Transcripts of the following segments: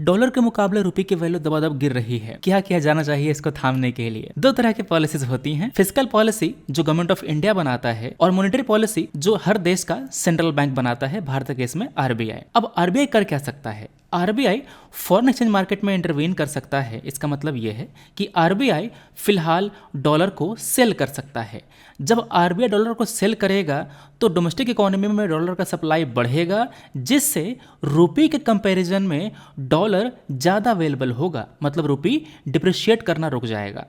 Dollar के मुकाबले रुपए की वैल्यू दबादब गिर रही है। क्या किया जाना चाहिए इसको थामने के लिए? दो तरह की पॉलिसीज होती हैं, फिस्कल पॉलिसी जो गवर्नमेंट ऑफ इंडिया बनाता है और मॉनेटरी पॉलिसी जो हर देश का सेंट्रल बैंक बनाता है, भारत के केस में आरबीआई। अब आरबीआई कर क्या सकता है? आरबीआई फॉरेन एक्सचेंज मार्केट में इंटरवीन कर सकता है। इसका मतलब यह है कि आरबीआई फिलहाल डॉलर को सेल कर सकता है। जब आरबीआई डॉलर को सेल करेगा तो डोमेस्टिक इकोनॉमी में डॉलर का सप्लाई बढ़ेगा, जिससे रुपये के कंपैरिजन में डॉलर ज़्यादा अवेलेबल होगा, मतलब रुपये डिप्रिशिएट करना रुक जाएगा।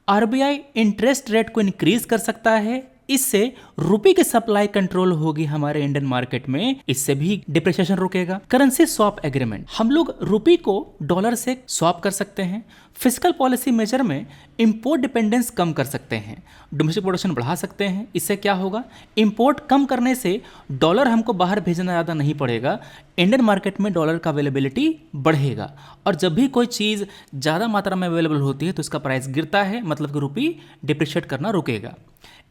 आरबीआई इंटरेस्ट रेट को इंक्रीज कर सकता है, इससे रुपये की सप्लाई कंट्रोल होगी हमारे इंडियन मार्केट में, इससे भी डिप्रिसिएशन रुकेगा। करेंसी स्वैप एग्रीमेंट, हम लोग रुपये को डॉलर से स्वैप कर सकते हैं। फिस्कल पॉलिसी मेजर में इंपोर्ट डिपेंडेंस कम कर सकते हैं, डोमेस्टिक प्रोडक्शन बढ़ा सकते हैं। इससे क्या होगा? इंपोर्ट कम करने से डॉलर हमको बाहर भेजना ज़्यादा नहीं पड़ेगा, इंडियन मार्केट में डॉलर का अवेलेबिलिटी बढ़ेगा। और जब भी कोई चीज़ ज़्यादा मात्रा में अवेलेबल होती है तो उसका प्राइस गिरता है, मतलब कि रुपये डिप्रिशिएट करना रुकेगा।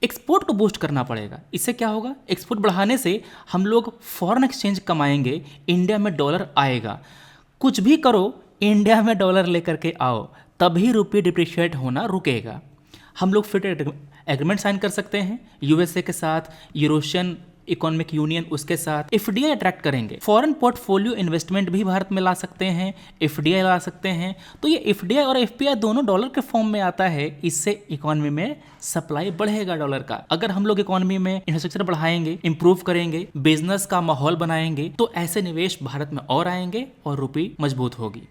एक्सपोर्ट को बूस्ट करना पड़ेगा। इससे क्या होगा? एक्सपोर्ट बढ़ाने से हम लोग फॉरेन एक्सचेंज कमाएंगे, इंडिया में डॉलर आएगा। कुछ भी करो, इंडिया में डॉलर लेकर के आओ, तभी रुपये डिप्रिशिएट होना रुकेगा। हम लोग फ्री ट्रेड एग्रीमेंट साइन कर सकते हैं यूएसए के साथ, यूरोशियन इकोनॉमिक यूनियन उसके साथ। एफडीआई अट्रैक्ट करेंगे, फॉरेन पोर्टफोलियो इन्वेस्टमेंट भी भारत में ला सकते हैं, एफडीआई ला सकते हैं। तो ये एफडीआई और एफपीआई दोनों डॉलर के फॉर्म में आता है, इससे इकोनॉमी में सप्लाई बढ़ेगा डॉलर का। अगर हम लोग इकोनॉमी में इंफ्रास्ट्रक्चर बढ़ाएंगे, इंप्रूव करेंगे, बिजनेस का माहौल बनाएंगे, तो ऐसे निवेश भारत में और आएंगे और रुपये मजबूत होगी।